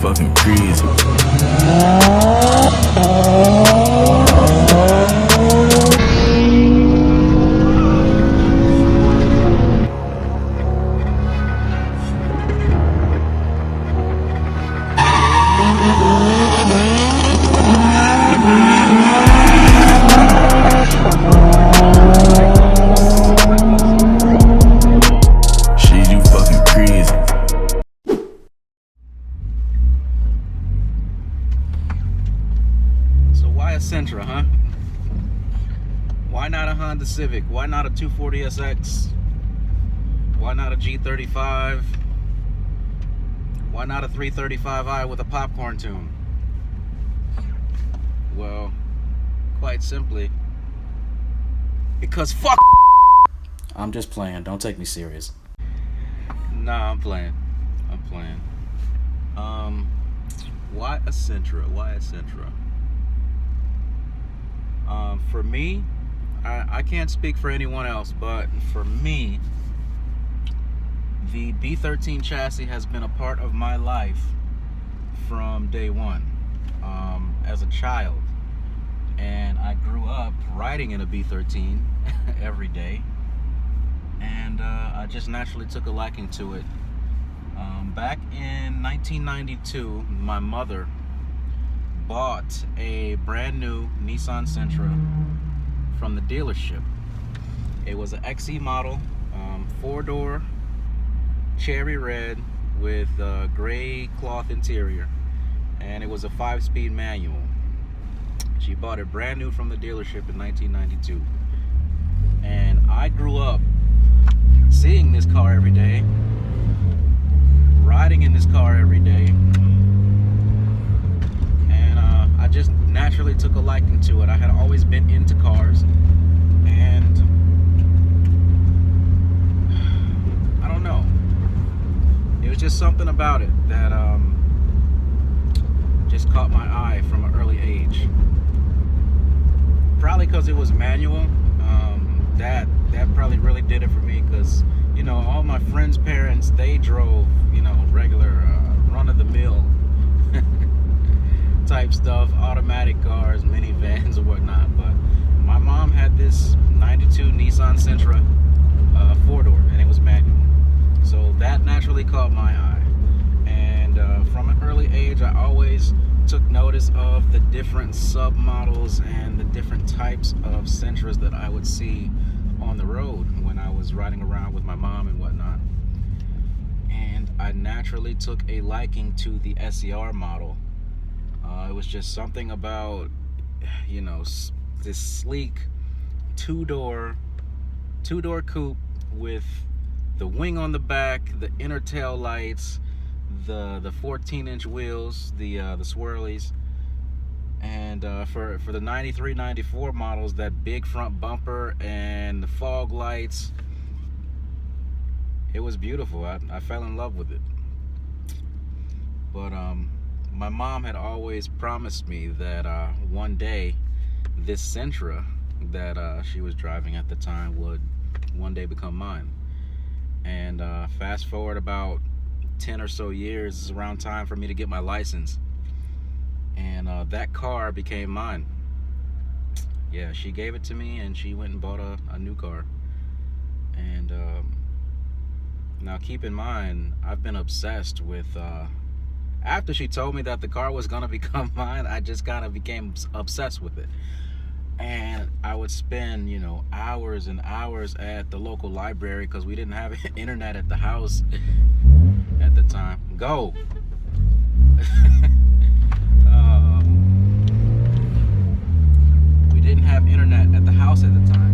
fucking crazy. She do fucking crazy. So why a Sentra, huh? Why not a Honda Civic? Why not a 240SX? Why not a G35? Why not a 335i with a popcorn tune? Well, quite simply, because fuck. I'm just playing. Don't take me serious. Nah, I'm playing. Why a Sentra? Why a Sentra? For me, I can't speak for anyone else, but for me, the B13 chassis has been a part of my life from day one. As a child, and I grew up riding in a B13 every day, and I just naturally took a liking to it. Back in 1992, my mother bought a brand new Nissan Sentra from the dealership. It was an XE model, 4-door, cherry red with gray cloth interior, and it was a 5-speed manual. She bought it brand new from the dealership in 1992, and I grew up seeing this car every day, riding in this car every day, and I just naturally took a liking to it. I had always been into cars, and I don't know, it was just something about it that just caught my eye from an early age. Probably because it was manual. That probably really did it for me, because you know, all my friends' parents, they drove, you know, regular run-of-the-mill type stuff, automatic cars, minivans or whatnot. But my mom had this 92 Nissan Sentra 4-door, and it was manual, so that naturally caught my eye. And from an early age, I always took notice of the different submodels and the different types of Sentras that I would see on the road when I was riding around with my mom and whatnot. And I naturally took a liking to the SER model. It was just something about, you know, this sleek two-door coupe with the wing on the back, the inner tail lights, the 14-inch wheels, the swirlies, and for the 93, 94 models, that big front bumper and the fog lights. It was beautiful. I fell in love with it. But my mom had always promised me that one day this Sentra that she was driving at the time would one day become mine. And fast forward about 10 or so years, is around time for me to get my license, and that car became mine. Yeah, she gave it to me, and she went and bought a new car. And now keep in mind, I've been obsessed with after she told me that the car was gonna become mine, I just kind of became obsessed with it. And I would spend, you know, hours and hours at the local library, because we didn't have internet at the house at the time. Go. We didn't have internet at the house at the time,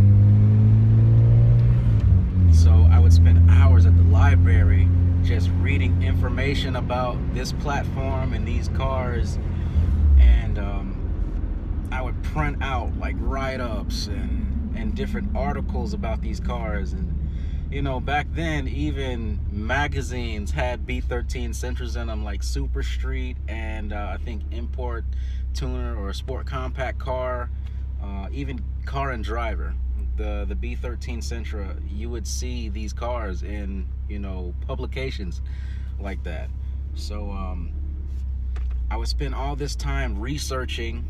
so I would spend hours at the library just reading information about this platform and these cars, and I would print out like write-ups and different articles about these cars. And you know, back then even magazines had B13 Sentras in them, like Super Street and I think Import Tuner or Sport Compact Car, even Car and Driver. The B13 Sentra, you would see these cars in, you know, publications like that. So I would spend all this time researching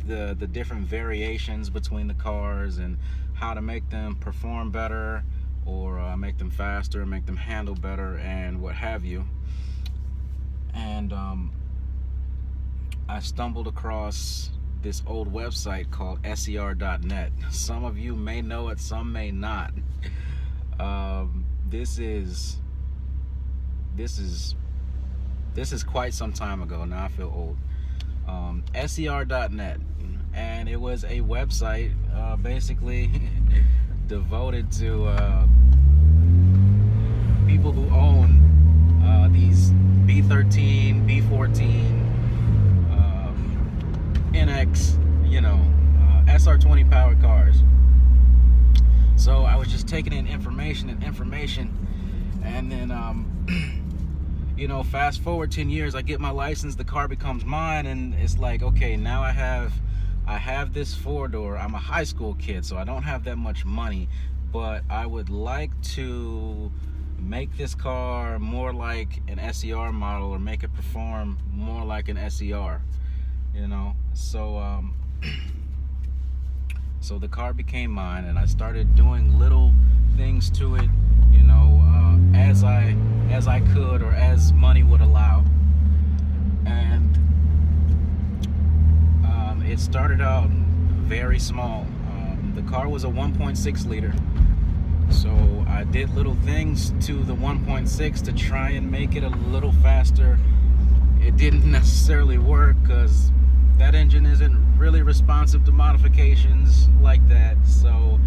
the different variations between the cars and how to make them perform better, or make them faster, make them handle better, and what have you. And I stumbled across this old website called ser.net. Some of you may know it, some may not. This is quite some time ago. Now I feel old. ser.net, and it was a website basically devoted to people who own these B13, B14, NX, SR20 powered cars. So I was just taking in information, and then fast forward 10 years, I get my license, the car becomes mine, and it's like, okay, now I have this four-door. I'm a high school kid, so I don't have that much money, but I would like to make this car more like an SER model, or make it perform more like an SER, so the car became mine, and I started doing little things to it, as I could, or as money would allow. And it started out very small. The car was a 1.6 liter, so I did little things to the 1.6 to try and make it a little faster. It didn't necessarily work, because that engine isn't really responsive to modifications like that. So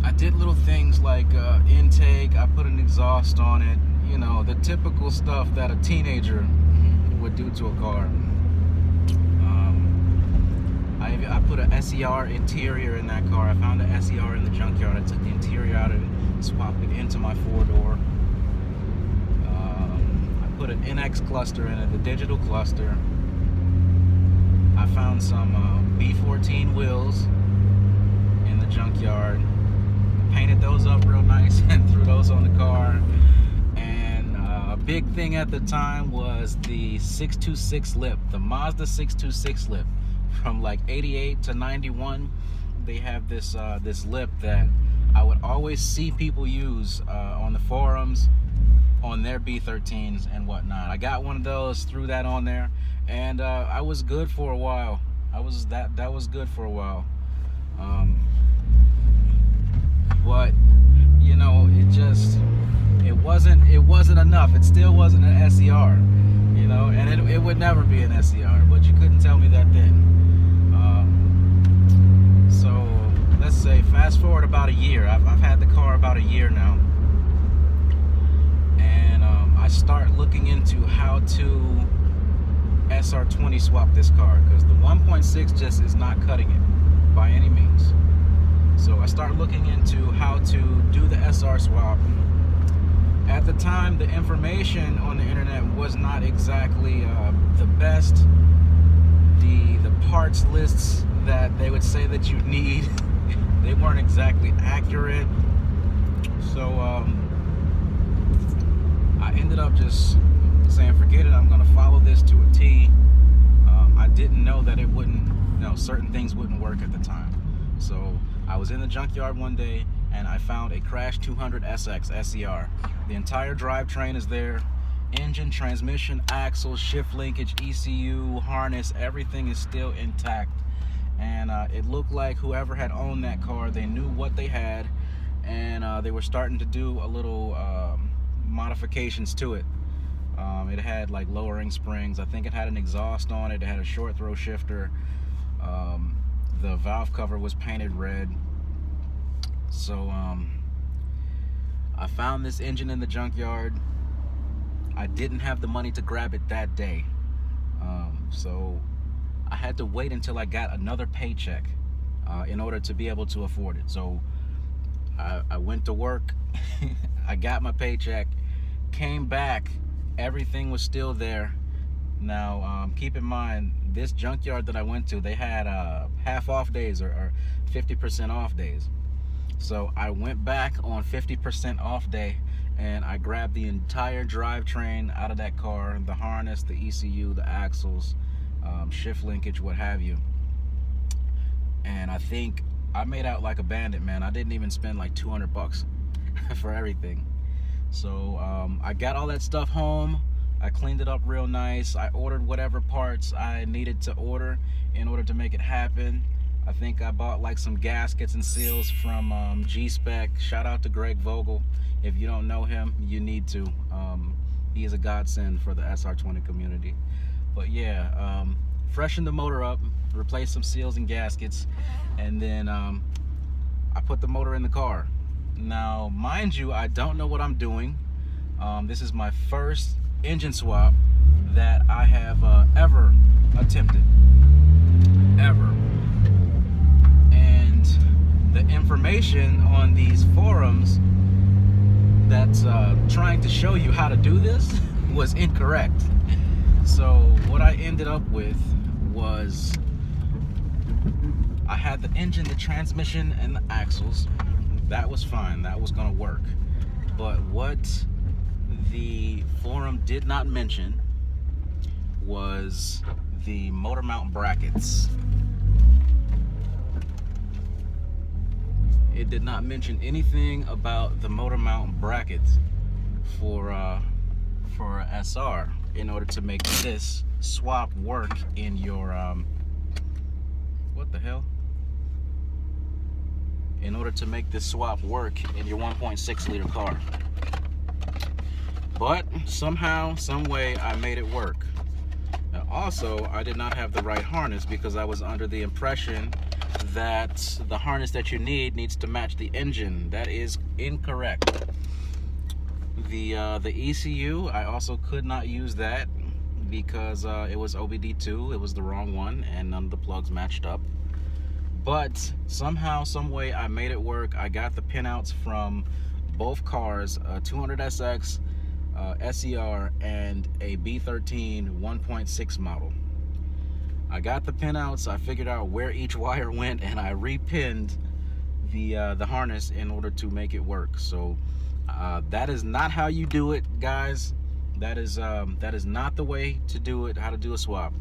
I did little things like intake. I put an exhaust on it, the typical stuff that a teenager would do to a car. I put an SER interior in that car. I found an SER in the junkyard. I took the interior out of it, swapped it into my four-door. I put an NX cluster in it, the digital cluster. I found some B14 wheels in the junkyard, painted those up real nice and threw those on the car. And a big thing at the time was the 626 lip, the Mazda 626 lip. From like 88 to 91, they have this lip that I would always see people use on the forums on their B13s and whatnot. I got one of those, threw that on there, and I was good for a while. That was good for a while. But it wasn't enough. It still wasn't an SER, and it would never be an SER, but you couldn't tell me that then. So let's say fast forward about a year. I've had the car about a year now, and I start looking into how to SR20 swap this car, because the 1.6 just is not cutting it by any means. So I start looking into how to do the SR swap. At the time, the information on the internet was not exactly the best. The parts lists that they would say that you need, they weren't exactly accurate. So I ended up just saying, forget it, I'm going to follow this to a T. I didn't know that it wouldn't, certain things wouldn't work at the time. So I was in the junkyard one day, and I found a Crash 200 SX SER. The entire drivetrain is there. Engine, transmission, axle, shift linkage, ECU, harness, everything is still intact. And it looked like whoever had owned that car, they knew what they had, and they were starting to do a little modifications to it. It had like lowering springs. I think it had an exhaust on it. It had a short throw shifter. The valve cover was painted red. So I found this engine in the junkyard. I didn't have the money to grab it that day, so I had to wait until I got another paycheck in order to be able to afford it. So I went to work, I got my paycheck, came back, everything was still there. Now keep in mind, this junkyard that I went to, they had half off days or 50% off days. So I went back on 50% off day, and I grabbed the entire drivetrain out of that car, the harness, the ECU, the axles, shift linkage, what have you. And I think I made out like a bandit, man. I didn't even spend like $200 for everything. So I got all that stuff home. I cleaned it up real nice. I ordered whatever parts I needed to order in order to make it happen. I think I bought like some gaskets and seals from G-Spec. Shout out to Greg Vogel. If you don't know him, you need to. He is a godsend for the SR20 community. But yeah, freshened the motor up, replaced some seals and gaskets, and then I put the motor in the car. Now, mind you, I don't know what I'm doing. This is my first engine swap that I have ever attempted. Ever. And the information on these forums that's trying to show you how to do this was incorrect. So what I ended up with was I had the engine, the transmission, and the axles. That was fine. That was gonna work. But what the forum did not mention was the motor mount brackets. It did not mention anything about the motor mount brackets for SR in order to make this swap work in your what the hell? In order to make this swap work in your 1.6 liter car. But somehow, some way, I made it work. Now, also, I did not have the right harness because I was under the impression that the harness that you need needs to match the engine. That is incorrect. The ECU, I also could not use that because it was OBD2. It was the wrong one, and none of the plugs matched up. But somehow, some way, I made it work. I got the pinouts from both cars, 200SX, SER, and a B13 1.6 model. I got the pinouts. I figured out where each wire went, and I repinned the harness in order to make it work. So that is not how you do it, guys. That is not the way to do it. How to do a swap.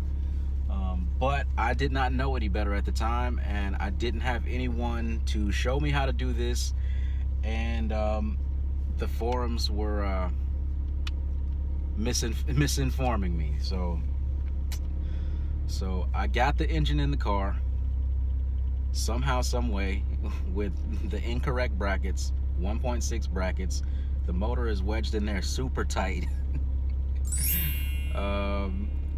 But I did not know any better at the time, and I didn't have anyone to show me how to do this, and the forums were misinforming me. So I got the engine in the car somehow, some way, with the incorrect brackets, 1.6 brackets. The motor is wedged in there super tight.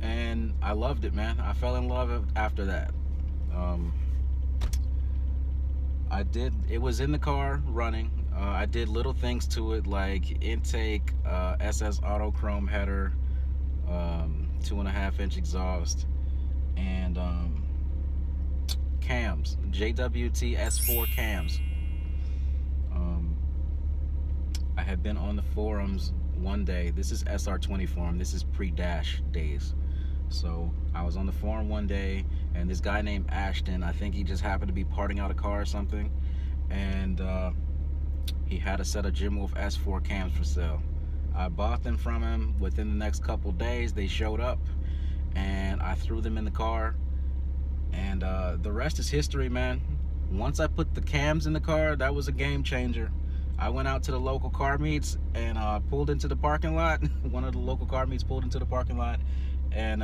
And I loved it, man. I fell in love after that. It was in the car running. I did little things to it, like intake, SS auto chrome header, 2.5-inch exhaust, and cams, JWT S4 cams. I had been on the forums one day. This is SR20 forum. This is pre-dash days. So I was on the forum one day, and this guy named Ashton, I think he just happened to be parting out a car or something, and he had a set of Jim Wolf S4 cams for sale. I bought them from him. Within the next couple days, they showed up, and I threw them in the car, and the rest is history, man. Once I put the cams in the car, that was a game changer. I went out to the local car meets and pulled into the parking lot. One of the local car meets pulled into the parking lot, and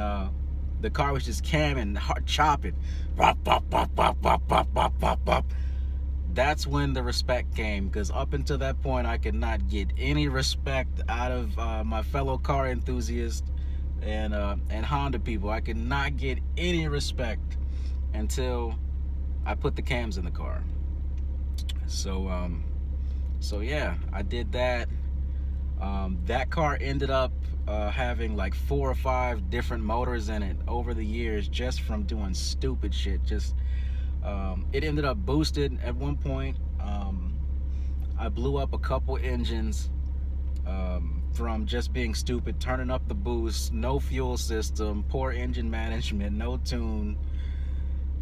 the car was just camming, chopping. Bop, bop, bop, bop, bop, bop, bop, bop, bop. That's when the respect came, because up until that point, I could not get any respect out of my fellow car enthusiasts and Honda people. I could not get any respect until I put the cams in the car. So yeah, I did that. That car ended up having like 4 or 5 different motors in it over the years, just from doing stupid shit. Just it ended up boosted at one point. I blew up a couple engines from just being stupid, turning up the boost, no fuel system, poor engine management, no tune.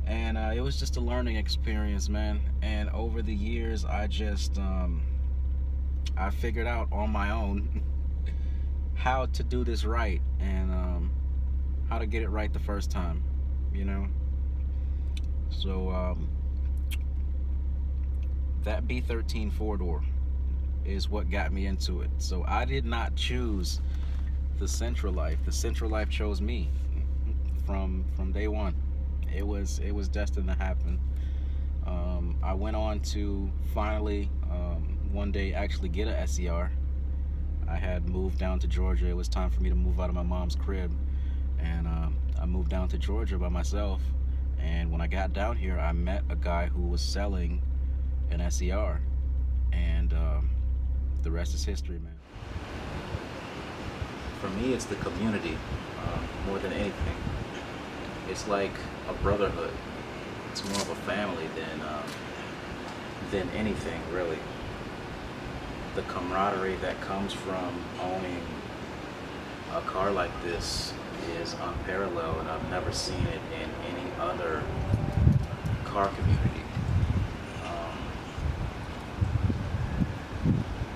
And it was just a learning experience, man. And over the years, I just I figured out on my own how to do this right, and how to get it right the first time, you know. So that B13 four-door is what got me into it. So I did not choose the Sentra life. The Sentra life chose me from day one. It was destined to happen. I went on to finally one day actually get a SER. I had moved down to Georgia. It was time for me to move out of my mom's crib, and I moved down to Georgia by myself. And when I got down here, I met a guy who was selling an SER, and the rest is history, man. For me, it's the community more than anything. It's like a brotherhood. It's more of a family than anything, really. The camaraderie that comes from owning a car like this is unparalleled, and I've never seen it in any other car community.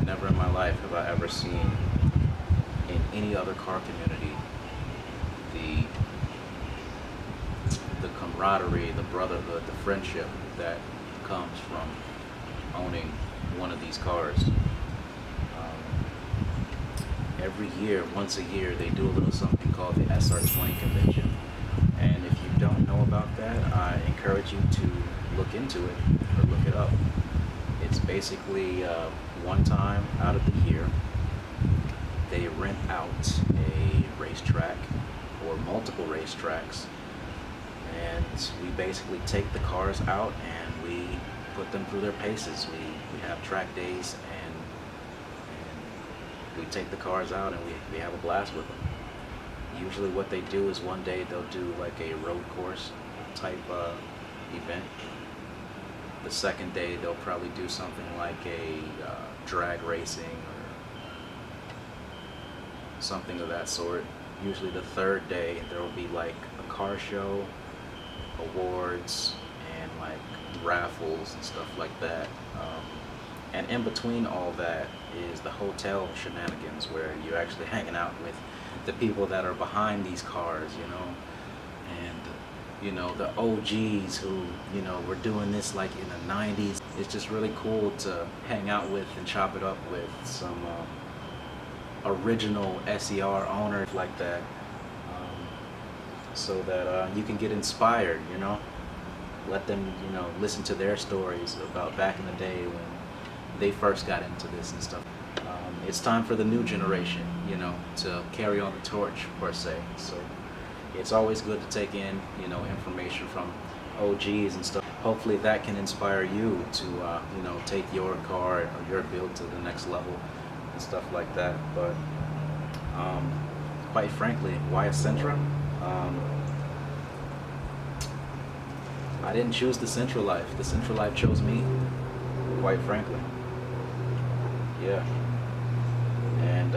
Never in my life have I ever seen in any other car community the camaraderie, the brotherhood, the friendship that comes from owning one of these cars. Every year, once a year, they do a little something called the SR20 convention. And if you don't know about that, I encourage you to look into it or look it up. It's basically one time out of the year, they rent out a racetrack or multiple racetracks, and we basically take the cars out and we put them through their paces. We have track days, and we take the cars out and we have a blast with them. Usually what they do is one day they'll do like a road course type event. The second day they'll probably do something like a drag racing or something of that sort. Usually the third day there will be like a car show, awards, and like raffles and stuff like that. And in between all that is the hotel shenanigans, where you're actually hanging out with the people that are behind these cars, you know, and you know, the OGs who, you know, were doing this like in the 90s. It's just really cool to hang out with and chop it up with some original SER owners like that, so that you can get inspired, you know. Let them, you know, listen to their stories about back in the day when they first got into this and stuff. It's time for the new generation, you know, to carry on the torch, per se. So it's always good to take in, you know, information from OGs and stuff. Hopefully that can inspire you to, you know, take your car or your build to the next level and stuff like that. But quite frankly, why a Sentra? I didn't choose the Sentra life. The Sentra life chose me, quite frankly. Yeah. And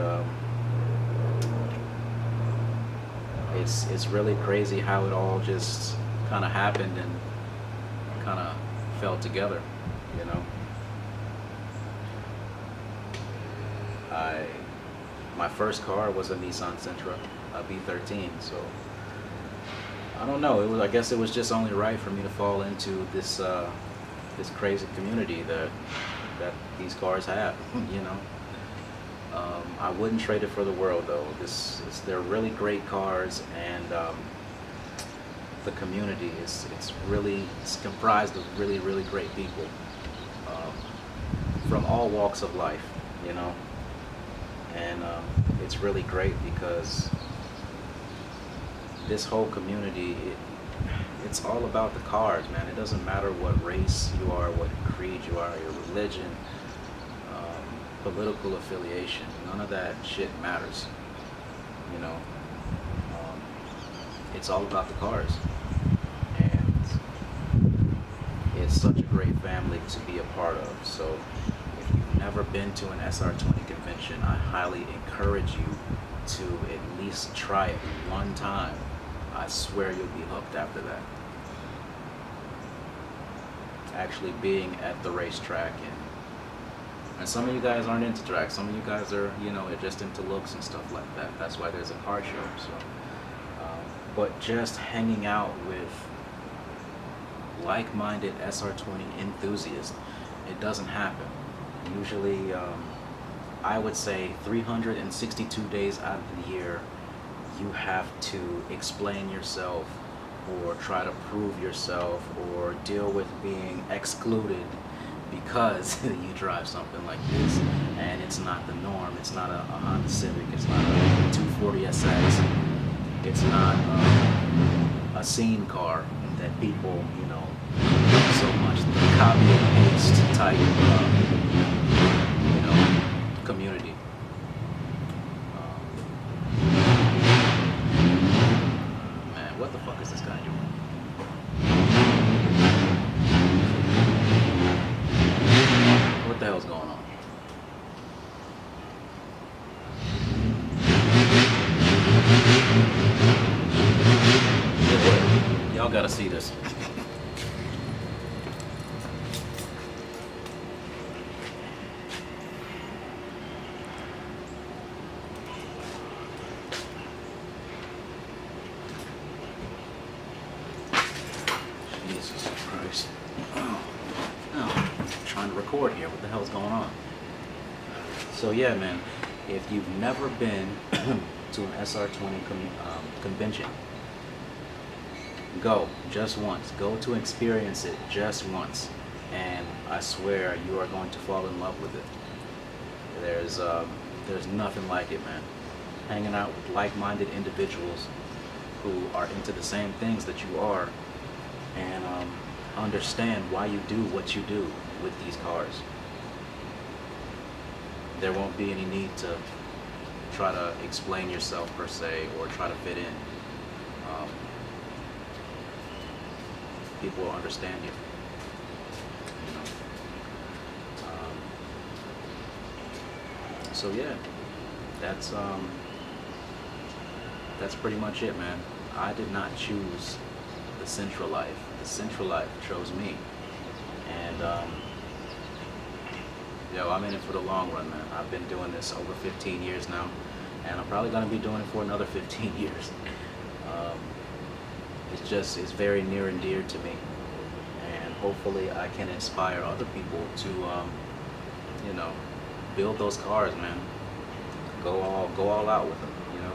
it's really crazy how it all just kind of happened and kind of fell together, you know. My first car was a Nissan Sentra, a B13, so I don't know. I guess it was just only right for me to fall into this this crazy community that these cars have, you know. I wouldn't trade it for the world, though. They're really great cars, and the community it's comprised of really great people from all walks of life, you know. And it's really great because this whole community, it's all about the cars, man. It doesn't matter what race you are, what creed you are, your religion, political affiliation. None of that shit matters, you know. It's all about the cars, and it's such a great family to be a part of. So if you've never been to an SR20 convention, I highly encourage you to at least try it one time. I swear you'll be hooked after that. Actually being at the racetrack and And some of you guys aren't into drag. Some of you guys are, you know, just into looks and stuff like that. That's why there's a car show. So, but just hanging out with like-minded SR20 enthusiasts, it doesn't happen. Usually, I would say 362 days out of the year, you have to explain yourself or try to prove yourself or deal with being excluded because you drive something like this and it's not the norm. It's not a Honda Civic, it's not a 240SX, it's not a scene car that people, you know, so much the copy and paste type you know, community. Man, what the fuck is this guy doing? What the hell's going on? Y'all gotta see this. Jesus Christ. Oh, I'm trying to record here. What the hell's going on? So yeah, man, if you've never been to an SR20 convention, go just once. Go to experience it just once, and I swear you are going to fall in love with it. There's nothing like it, man. Hanging out with like-minded individuals who are into the same things that you are, and understand why you do what you do with these cars. There won't be any need to try to explain yourself per se or try to fit in. People will understand you. You know? So yeah, that's pretty much it, man. I did not choose the Sentra life. The Sentra life chose me. And yo, I'm in it for the long run, man. I've been doing this over 15 years now, and I'm probably gonna be doing it for another 15 years. It's very near and dear to me, and hopefully I can inspire other people to, you know, build those cars, man. Go all out with them, you know,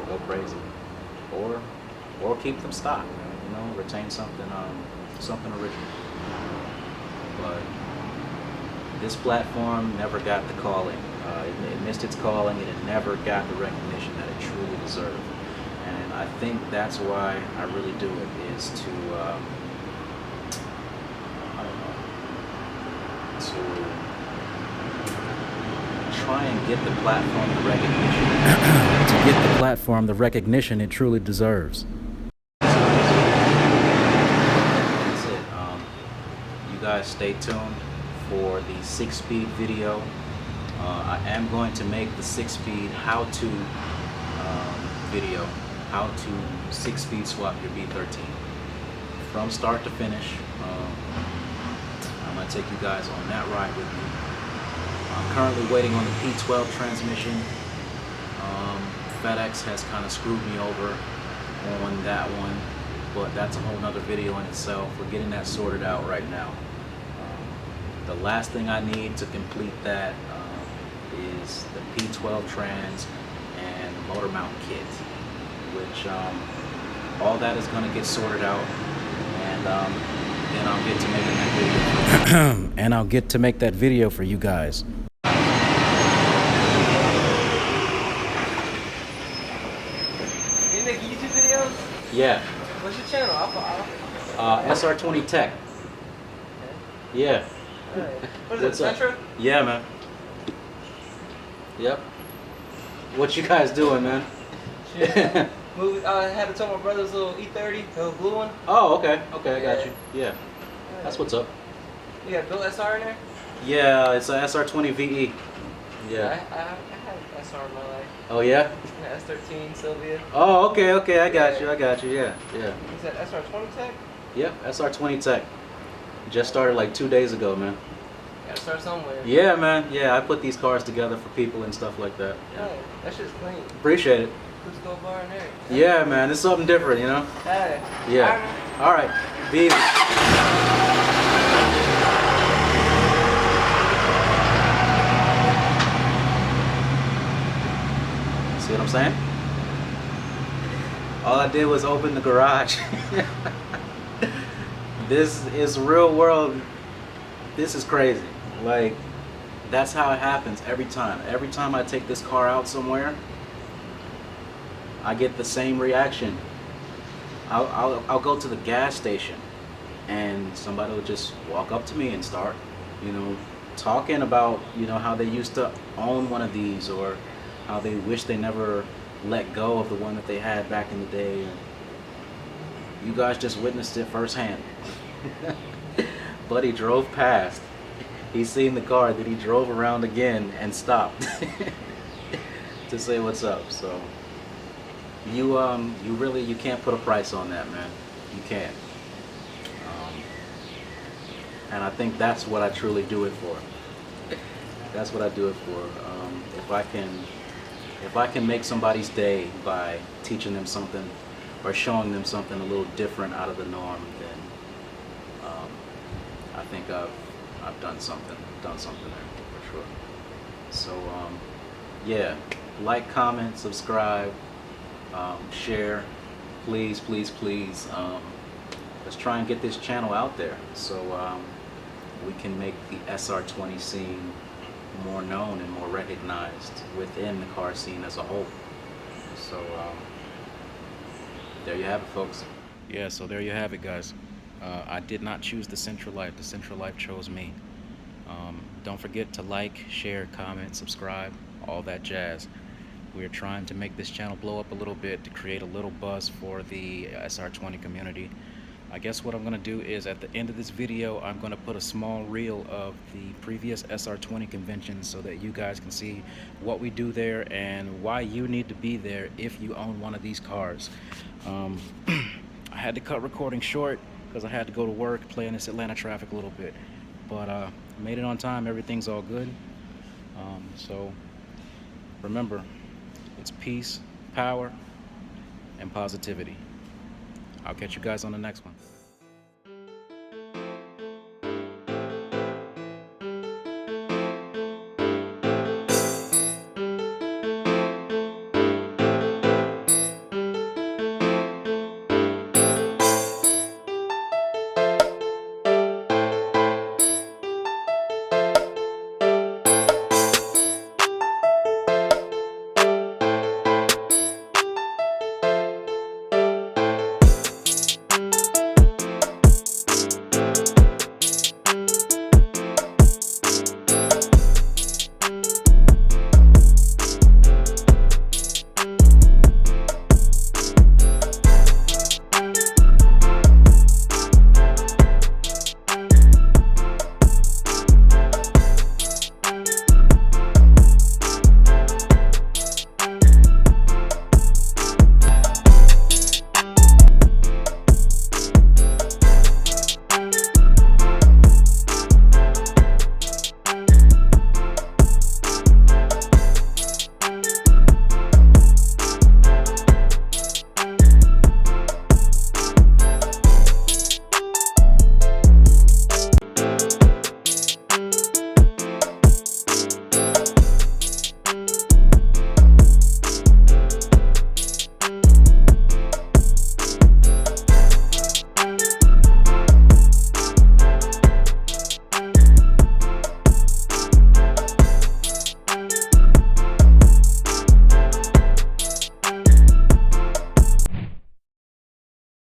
go crazy, or keep them stock, you know, retain something original. But this platform never got the calling. It missed its calling, and it never got the recognition that it truly deserved. And I think that's why I really do it, is to, I don't know, to try and get the platform the recognition. To get the platform the recognition it truly deserves. That's it. You guys stay tuned for the 6-speed video. I am going to make the 6-speed how-to video, how to 6-speed swap your B13 from start to finish. I'm going to take you guys on that ride with me. I'm currently waiting on the P12 transmission. FedEx has kind of screwed me over on that one, but that's a whole nother video in itself. We're getting that sorted out right now. The last thing I need to complete that is the P12 trans and motor mount kit, which all that is going to get sorted out, and then I'll get to making that video. And I'll get to make that video for you guys. You make YouTube videos? Yeah. What's your channel? SR20 Tech. Yeah. What is it, What's up? Sentra? Yeah, man. Yep. What you guys doing, man? Shit. I had to tell my brother's little E30, the little blue one. Oh, okay. Okay, I got you. Yeah. That's what's up. You got built SR in there? Yeah, it's a SR20 VE. Yeah. I had SR in my life. Oh, yeah? Yeah, S13, Sylvia. Oh, okay, okay. I got you. Yeah. Yeah. Is that SR20 Tech? Yep, SR20 Tech. Just started like 2 days ago, man. Gotta start somewhere. Yeah, man. Yeah, I put these cars together for people and stuff like that. Yeah, that shit's clean. Appreciate it. Cusco bar and everything. Yeah, man. It's something different, you know? Hey. Yeah. All right. Be easy. See what I'm saying? All I did was open the garage. This is real world. This is crazy. Like, that's how it happens every time. Every time I take this car out somewhere, I get the same reaction. I'll go to the gas station and somebody will just walk up to me and start, you know, talking about, you know, how they used to own one of these or how they wish they never let go of the one that they had back in the day. And you guys just witnessed it firsthand. Buddy drove past. He seen the car, then he drove around again and stopped to say what's up. So you can't put a price on that, man. You can't. And I think that's what I truly do it for. That's what I do it for. If I can make somebody's day by teaching them something or showing them something a little different out of the norm, then I think I've done something there for sure. So yeah, like, comment, subscribe, share, please. Let's try and get this channel out there so we can make the SR20 scene more known and more recognized within the car scene as a whole. So there you have it, folks. Yeah, so there you have it, guys. I did not choose the Sentra Life. The Sentra Life chose me. Don't forget to like, share, comment, subscribe, all that jazz. We're trying to make this channel blow up a little bit to create a little buzz for the SR20 community. I guess what I'm going to do is at the end of this video, I'm going to put a small reel of the previous SR20 conventions so that you guys can see what we do there and why you need to be there if you own one of these cars. I had to cut recording short because I had to go to work, play in this Atlanta traffic a little bit. But made it on time, everything's all good. So remember, it's peace, power, and positivity. I'll catch you guys on the next one.